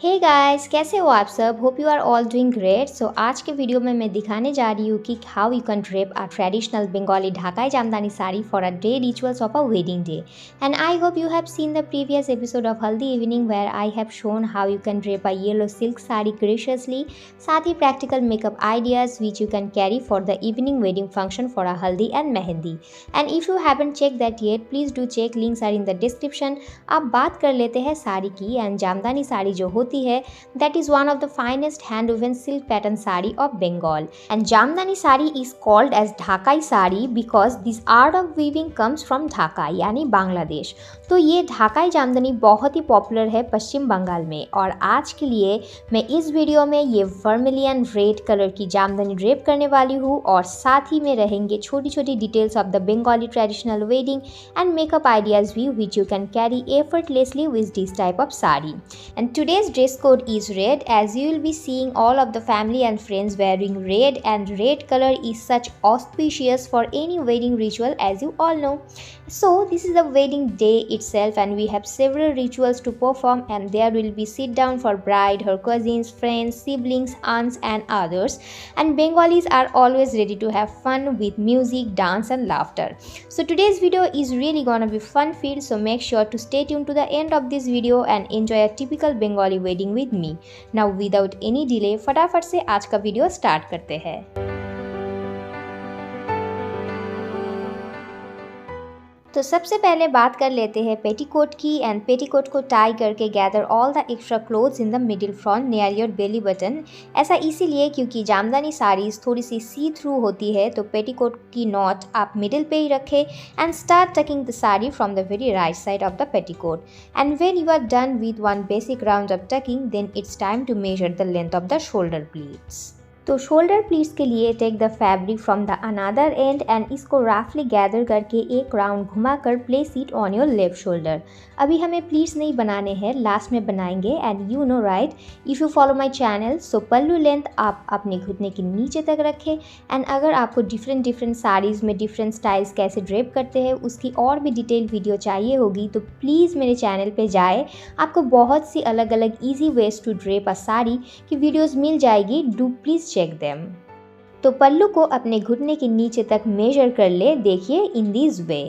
Hey guys, कैसे हो आप सब। Hope you are all doing great. So आज के वीडियो में मैं दिखाने जा रही हूँ कि how you can drape a traditional Bengali Dhakai jamdani sari for a day rituals of a wedding day. And I hope you have seen the previous episode of Haldi Evening where I have shown how you can drape a yellow silk sari graciously, साथ ही practical makeup ideas which you can carry for the evening wedding function for a haldi and mehendi. And if you haven't checked that yet, please do check, links are in the description. अब बात कर लेते हैं साड़ी की। And jamdani sari जो होती है that is one of the finest hand woven silk pattern sari of Bengal. And Jamdani sari is called as Dhakai sari because this art of weaving comes from Dhaka यानी बांग्लादेश। तो ये ढाकाई जामदानी बहुत ही पॉपुलर है पश्चिम बंगाल में। और आज के लिए मैं इस वीडियो में ये वर्मिलियन रेड कलर की जामदानी ड्रेप करने वाली हूँ और साथ ही में रहेंगे छोटी छोटी details of the Bengali traditional wedding and makeup ideas which you can carry effortlessly with this type of sari. And today's dress code is red, as you will be seeing all of the family and friends wearing red, and red color is such auspicious for any wedding ritual, as you all know. So this is the wedding day itself and we have several rituals to perform, and there will be sit down for bride, her cousins, friends, siblings, aunts and others. And Bengalis are always ready to have fun with music, dance and laughter. So today's video is really gonna be fun filled, so make sure to stay tuned to the end of this video and enjoy a typical Bengali wedding with me. Now without any delay, फटाफट से आज का video start करते हैं। तो सबसे पहले बात कर लेते हैं पेटीकोट की। एंड पेटीकोट को टाई करके gather all the extra clothes in the middle front near your belly button. ऐसा इसीलिए क्योंकि जामदानी साड़ीज़ थोड़ी सी सी थ्रू होती है, तो पेटीकोट की नॉट आप मिडिल पे ही रखें and start tucking the sari from the very right side of the petticoat. And when you are done with one basic round of tucking, then it's time to measure the length of the shoulder pleats. तो shoulder pleats के लिए take the fabric from the another end and इसको राफली gather करके एक round घुमाकर place it on your left shoulder. अभी हमें प्लीट्स नहीं बनाने हैं, लास्ट में बनाएंगे। And you know right, if you follow my channel, so pallu length आप अपने घुटने के नीचे तक रखें। एंड अगर आपको डिफरेंट साड़ीज़ में डिफरेंट स्टाइल्स कैसे ड्रेप करते हैं उसकी और भी डिटेल वीडियो चाहिए होगी, तो प्लीज़ मेरे चैनल पे जाए। आपको बहुत सी अलग अलग easy ways to drape a sari की वीडियोज़ मिल जाएगी, डू प्लीज़ चेक देम। तो पल्लू को अपने घुटने के नीचे तक मेजर कर ले, देखिए in this way.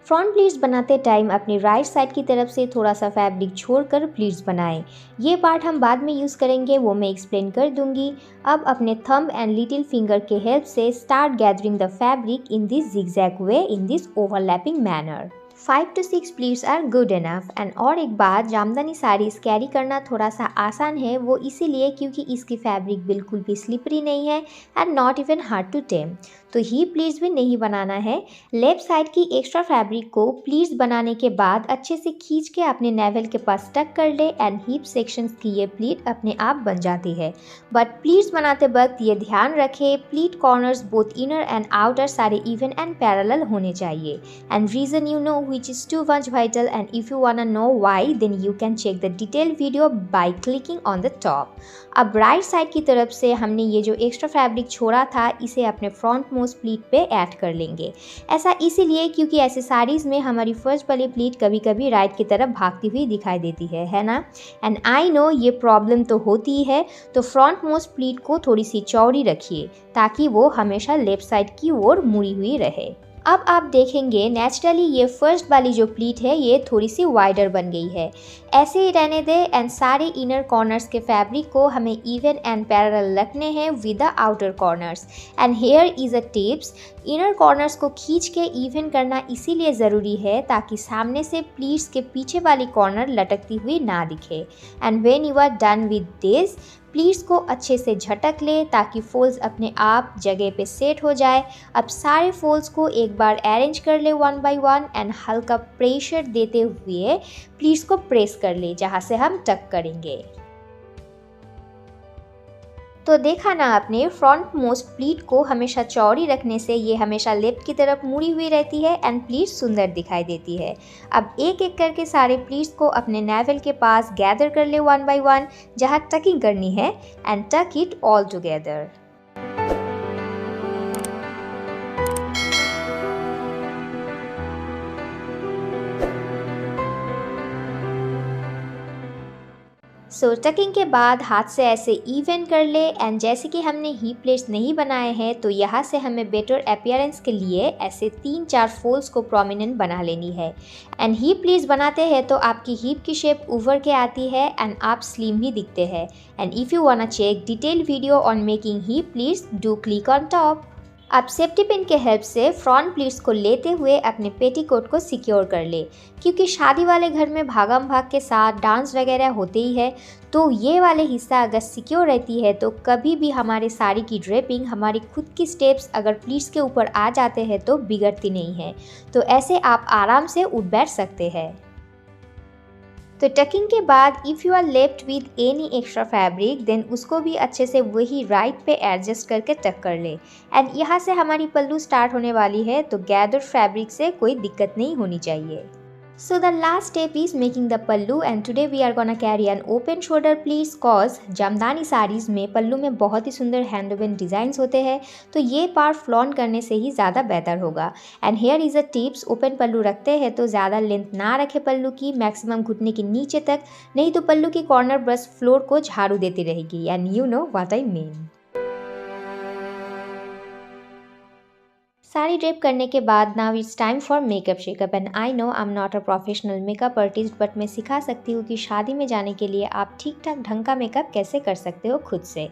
Front pleats बनाते टाइम अपनी राइट साइड की तरफ से थोड़ा सा फैब्रिक छोड़कर प्लीट्स बनाएं। ये पार्ट हम बाद में यूज़ करेंगे, वो मैं एक्सप्लेन कर दूंगी। अब अपने थंब एंड लिटिल फिंगर के हेल्प से start gathering the fabric in this zigzag way in this overlapping manner. 5 to 6 pleats are good enough. And और एक बात, जामदानी साड़ीज़ कैरी करना थोड़ा सा आसान है, वो इसीलिए क्योंकि इसकी फैब्रिक बिल्कुल भी स्लिपरी नहीं है and not even hard to tame. तो ही प्लीट्स भी नहीं बनाना है। लेफ्ट साइड की एक्स्ट्रा फैब्रिक को प्लीट्स बनाने के बाद अच्छे से खींच के अपने नेवल के पास टक कर ले एंड हिप सेक्शंस की ये प्लीट अपने आप बन जाती है। बट प्लीट्स बनाते वक्त ये ध्यान रखें, pleat corners both inner and outer सारे इवन एंड पैरेलल होने चाहिए। And reason you know which is too much vital, and if you wanna know why, then you can check the detailed video by clicking on the top. अब right side की तरफ से हमने ये जो extra fabric छोड़ा था इसे अपने फ्रंट मोस्ट प्लीट पे ऐड कर लेंगे। ऐसा इसीलिए क्योंकि ऐसे साड़ीज़ में हमारी फर्स्ट वाली प्लीट कभी कभी राइट की तरफ भागती हुई दिखाई देती है ना। एंड आई नो ये प्रॉब्लम तो होती है, तो फ्रंट मोस्ट प्लीट को थोड़ी सी चौड़ी रखिए ताकि वो हमेशा लेफ्ट साइड की ओर मुड़ी हुई रहे। अब आप देखेंगे नेचुरली ये फर्स्ट वाली जो प्लीट है ये थोड़ी सी वाइडर बन गई है। ऐसे ही रहने दें। एंड सारे इनर कॉर्नर्स के फैब्रिक को हमें इवन एंड पैरेलल रखने हैं with the outer corners. And here is a tips, inner corners को खींच के इवन करना इसीलिए ज़रूरी है ताकि सामने से प्लीट्स के पीछे वाली कॉर्नर लटकती हुई ना दिखे। And when you are done with this, pleats को अच्छे से झटक ले ताकि फोल्ड्स अपने आप जगह पे सेट हो जाए। अब सारे फोल्ड्स को एक बार अरेंज कर ले वन बाय वन एंड हल्का प्रेशर देते हुए प्लीट्स को प्रेस कर ले जहाँ से हम टक करेंगे। तो देखा ना आपने, फ्रंट मोस्ट प्लीट को हमेशा चौड़ी रखने से ये हमेशा लेफ्ट की तरफ मुड़ी हुई रहती है एंड प्लीट सुंदर दिखाई देती है। अब एक एक करके सारे प्लीट्स को अपने नेवल के पास गैदर कर ले वन बाय वन जहाँ टकिंग करनी है एंड टक it all together. So talking के बाद हाथ से ऐसे इवन कर ले एंड जैसे कि हमने हीप प्लेट्स नहीं बनाए हैं तो यहाँ से हमें बेटर अपीयरेंस के लिए ऐसे 3-4 फोल्ड्स को प्रोमिनेंट बना लेनी है। एंड हीप प्लेट्स बनाते हैं तो आपकी हीप की शेप उभर के आती है एंड आप स्लिम भी दिखते हैं। And if you wanna check detail video on making hip pleats do click on top. आप सेफ्टी पिन के हेल्प से फ्रंट प्लीट्स को लेते हुए अपने पेटीकोट को सिक्योर कर ले, क्योंकि शादी वाले घर में भागम भाग के साथ डांस वगैरह होते ही है, तो ये वाले हिस्सा अगर सिक्योर रहती है तो कभी भी हमारे साड़ी की ड्रेपिंग, हमारी खुद की स्टेप्स अगर प्लीट्स के ऊपर आ जाते हैं तो बिगड़ती नहीं है। तो ऐसे आप आराम से उठ बैठ सकते हैं। तो टकिंग के बाद if you are left with any extra fabric then उसको भी अच्छे से वही राइट पे एडजस्ट करके टक कर ले। एंड यहाँ से हमारी पल्लू स्टार्ट होने वाली है तो गैदर फैब्रिक से कोई दिक्कत नहीं होनी चाहिए। So the last step is making the pallu and today we are gonna carry an open shoulder pleats cause jamdani saris में पल्लू में बहुत ही सुंदर हैंड वोवन डिज़ाइंस होते हैं, तो ये पार्ट फ्लॉन्ट करने से ही ज़्यादा बेहतर होगा। And here is a tips, open pallu रखते हैं तो ज़्यादा लेंथ ना रखे पल्लू की, मैक्सिमम घुटने के नीचे तक, नहीं तो पल्लू की कॉर्नर ब्रश फ्लोर को झाड़ू देती रहेगी। And you know what I mean. Sari drape करने के बाद now it's time for makeup shake up. And I know I am not a professional makeup artist, but मैं सिखा सकती हूँ कि शादी में जाने के लिए आप ठीक ठाक ढंग का मेकअप कैसे कर सकते हो खुद से।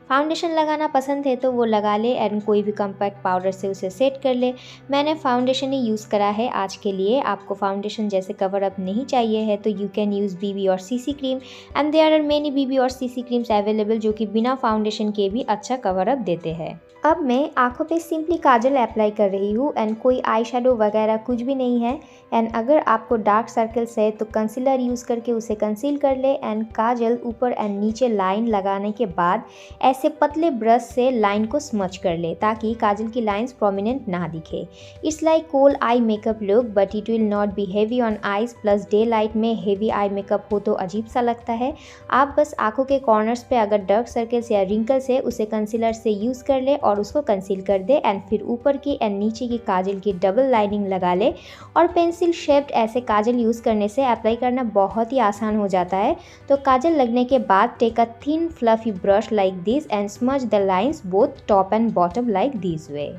फाउंडेशन लगाना पसंद है तो वो लगा ले एंड कोई भी कॉम्पैक्ट पाउडर से उसे सेट कर ले। मैंने फाउंडेशन ही यूज़ करा है आज के लिए। आपको फाउंडेशन जैसे कवर अप नहीं चाहिए है तो यू कैन यूज़ बीबी और CC cream and there are many BB और सीसी क्रीम्स अवेलेबल जो कि बिना फाउंडेशन के भी अच्छा कवर अप देते हैं। अब मैं आँखों पे सिंपली काजल अप्लाई कर रही हूँ एंड कोई आई शेडो वगैरह कुछ भी नहीं है। एंड अगर आपको डार्क सर्कल्स है तो कंसीलर यूज़ करके उसे कंसील कर ले एंड काजल ऊपर एंड नीचे लाइन लगाने के बाद ऐसे पतले ब्रश से लाइन को स्मच कर ले ताकि काजल की लाइंस प्रोमिनेंट ना दिखे। It's like kohl eye makeup look but it will not be heavy on eyes, plus daylight में हेवी आई मेकअप हो तो अजीब सा लगता है। आप बस आँखों के कॉर्नर्स पे अगर डार्क सर्कल्स या रिंकल्स है उसे कंसीलर से यूज़ कर ले और उसको कंसील कर दे एंड फिर ऊपर की एंड नीचे की काजल की डबल लाइनिंग लगा ले। और पेंसिल शेप्ड ऐसे काजल यूज़ करने से अप्लाई करना बहुत ही आसान हो जाता है। तो काजल लगने के बाद take a thin fluffy brush like this and smudge the lines both top and bottom like this way.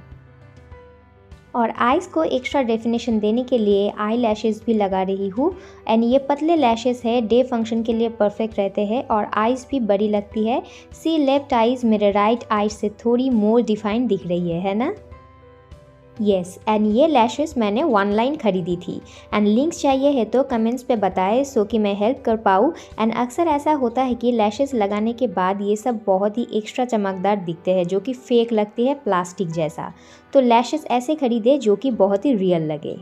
और आइज़ को एक्स्ट्रा डेफिनेशन देने के लिए आई लैशेज़ भी लगा रही हूँ। एंड ये पतले लैशेज़ है, डे फंक्शन के लिए परफेक्ट रहते हैं और आइज़ भी बड़ी लगती है। सी लेफ्ट आइज़ मेरे राइट आइज से थोड़ी मोर डिफाइंड दिख रही है ना? येस, एंड ये लैशेस मैंने ऑनलाइन खरीदी थी एंड लिंक्स चाहिए है तो कमेंट्स पे बताएं सो कि मैं हेल्प कर पाऊँ। एंड अक्सर ऐसा होता है कि लैशेस लगाने के बाद ये सब बहुत ही एक्स्ट्रा चमकदार दिखते हैं जो कि फेक लगती है, प्लास्टिक जैसा। तो लैशेस ऐसे खरीदे जो कि बहुत ही रियल लगे।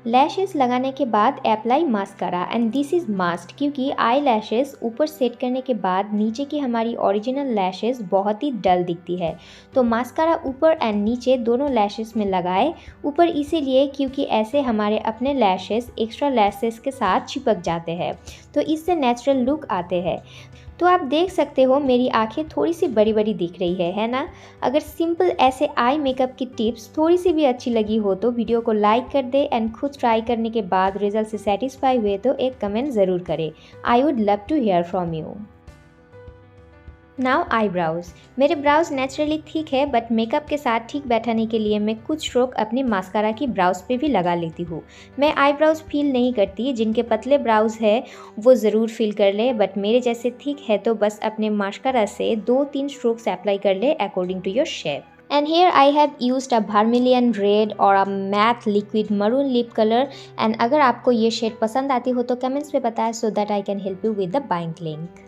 लैशेस लगाने के बाद apply mascara and this is must, क्योंकि आई लैशेस ऊपर सेट करने के बाद नीचे की हमारी ओरिजिनल लैशेस बहुत ही डल दिखती है। तो मास्कारा ऊपर एंड नीचे दोनों लैशेस में लगाए। ऊपर इसीलिए क्योंकि ऐसे हमारे अपने लैशेस एक्स्ट्रा लैशेस के साथ चिपक जाते हैं तो इससे नेचुरल लुक आते हैं। तो आप देख सकते हो मेरी आंखें थोड़ी सी बड़ी बड़ी दिख रही है ना? अगर सिंपल ऐसे आई मेकअप की टिप्स थोड़ी सी भी अच्छी लगी हो तो वीडियो को लाइक कर दे एंड खुद ट्राई करने के बाद रिजल्ट से सेटिस्फाई हुए तो एक कमेंट ज़रूर करें। I would love to hear from you. Now eyebrows. मेरे ब्राउज नेचुरली थिक है बट मेकअप के साथ ठीक बैठाने के लिए मैं कुछ स्ट्रोक अपनी मास्कारा की ब्राउज पे भी लगा लेती हूँ। मैं आईब्राउज फील नहीं करती, जिनके पतले ब्राउज है वो ज़रूर फील कर ले, बट मेरे जैसे थिक है तो बस अपने मास्कारा से 2-3 स्ट्रोक्स अप्लाई कर ले according to your shape. And here I have used a vermilion red or a matte liquid maroon lip color and अगर आपको ये शेड पसंद आती हो तो कमेंट्स में बताएं so that I can help you with the buying link।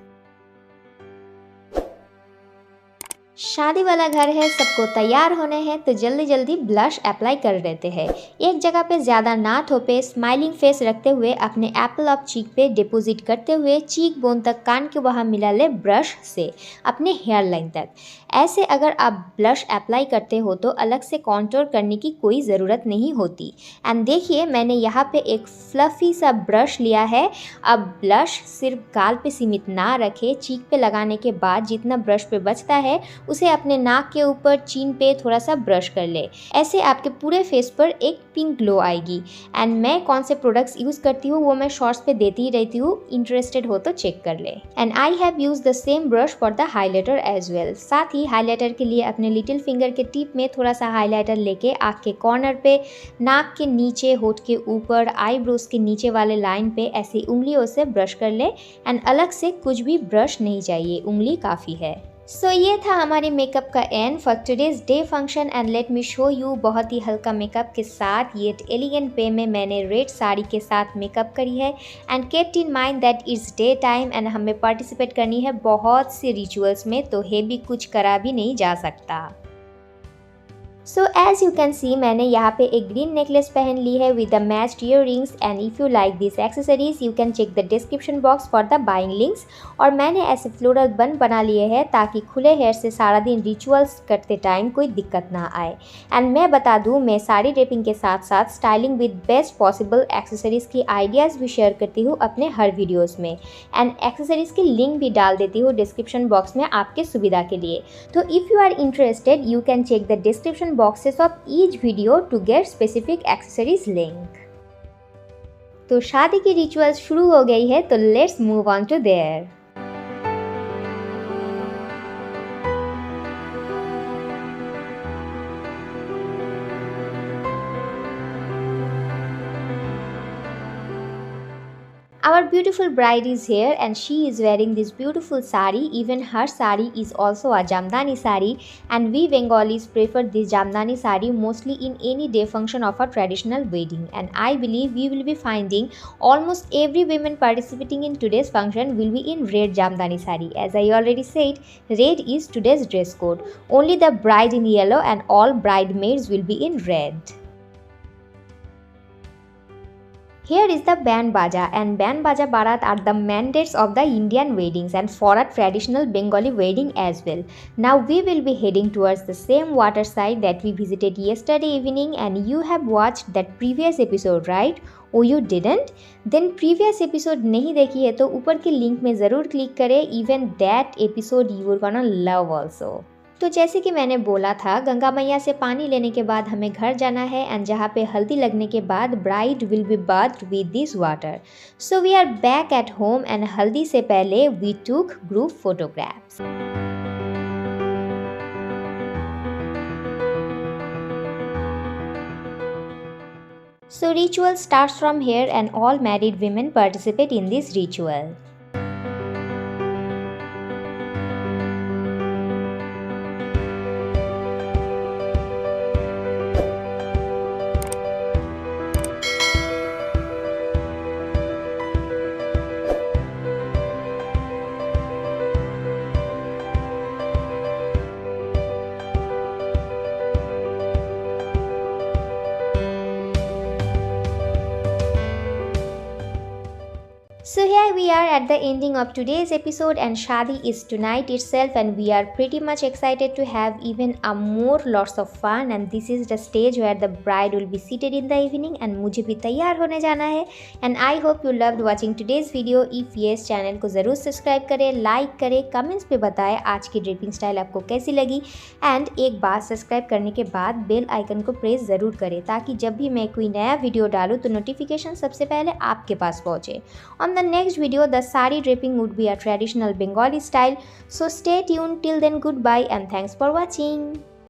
शादी वाला घर है, सबको तैयार होने हैं तो जल्दी जल्दी ब्लश अप्लाई कर देते हैं। एक जगह पे ज़्यादा ना थोपे, स्माइलिंग फेस रखते हुए अपने एप्पल ऑफ चीक पे डिपॉजिट करते हुए चीक बोन तक कान के वहाँ मिला ले ब्रश से अपने हेयर लाइन तक। ऐसे अगर आप ब्लश अप्लाई करते हो तो अलग से कॉन्टोर करने की कोई ज़रूरत नहीं होती। एंड देखिए मैंने यहाँ पे एक फ्लफ़ी सा ब्रश लिया है। अब ब्लश सिर्फ गाल पे सीमित ना रखे, चीक पे लगाने के बाद जितना ब्रश पे बचता है उसे अपने नाक के ऊपर चीन पे थोड़ा सा ब्रश कर ले। ऐसे आपके पूरे फेस पर एक पिंक ग्लो आएगी। एंड मैं कौन से प्रोडक्ट्स यूज़ करती हूँ वो मैं शॉर्ट्स पे देती ही रहती हूँ, इंटरेस्टेड हो तो चेक कर ले। And I have use the same brush for the highlighter as well. साथ ही हाईलाइटर के लिए अपने लिटिल फिंगर के टिप में थोड़ा सा हाईलाइटर लेके आँख के कॉर्नर पे, नाक के नीचे, होठ के ऊपर, आईब्रोज के नीचे वाले लाइन पे ऐसी उंगलियों से ब्रश कर ले। एंड अलग से कुछ भी ब्रश नहीं चाहिए, उंगली काफ़ी है। सो ये था हमारे मेकअप का and for today's day function. And let me show you बहुत ही हल्का मेकअप के साथ ये एलिगेंट वे में मैंने रेड साड़ी के साथ मेकअप करी है। And kept in mind that it's day time and हमें पार्टिसिपेट करनी है बहुत से रिचुअल्स में, तो हेवी कुछ करा भी नहीं जा सकता। So as you can see मैंने यहाँ पे एक ग्रीन नेकलेस पहन ली है with the matched earrings. And if you like this accessories you can check the description box for the buying links. और मैंने ऐसे फ्लोरल बन बना लिए हैं ताकि खुले हेयर से सारा दिन रिचुअल्स करते टाइम कोई दिक्कत ना आए। एंड मैं बता दूँ, मैं साड़ी ड्रेपिंग के साथ साथ styling with best possible accessories की आइडियाज़ भी शेयर करती हूँ अपने हर वीडियोज़ में। एंड एक्सेसरीज़ की लिंक भी डाल देती हूँ डिस्क्रिप्शन बॉक्स में आपके सुविधा के लिए। तो if you are interested you can check the description boxes of each video to get specific accessories link। तो शादी की रिचुअल्स शुरू हो गई है, तो let's move on to there. Our beautiful bride is here and she is wearing this beautiful sari. Even her sari is also a Jamdani sari, and we Bengalis prefer this Jamdani sari mostly in any day function of a traditional wedding. And I believe we will be finding almost every woman participating in today's function will be in red Jamdani sari. As I already said, red is today's dress code. Only the bride in yellow and all bridesmaids will be in red. Here is the band baja, and band baja barat are the mandates of the Indian weddings and for a traditional Bengali wedding as well. Now we will be heading towards the same water side that we visited yesterday evening, and you have watched that previous episode, right? Oh, you didn't? Then previous episode नहीं देखी है तो ऊपर के link में ज़रूर click करें। Even that episode you are gonna love also। तो जैसे कि मैंने बोला था, गंगा मैया से पानी लेने के बाद हमें घर जाना है एंड जहाँ पे हल्दी लगने के बाद bride will be bathed with this water. So we are back at home and haldi से पहले we took group photographs. So ritual starts from here and all married women participate in this ritual. So here we are at the ending of today's episode, and Shadi is tonight itself and we are pretty much excited to have even a more lots of fun, and this is the stage where the bride will be seated in the evening and मुझे भी तैयार होने जाना है। And I hope you loved watching today's video. If yes, channel को ज़रूर subscribe करें, like करें, कमेंट्स पे बताएं आज की ड्रेपिंग स्टाइल आपको कैसी लगी। एंड एक बार सब्सक्राइब करने के बाद बेल आइकन को प्रेस ज़रूर करें ताकि जब भी मैं कोई नया वीडियो डालूँ तो नोटिफिकेशन सबसे पहले आपके पास पहुँचे। On the next video, the sari draping would be a traditional Bengali style. So stay tuned till then. Goodbye and thanks for watching.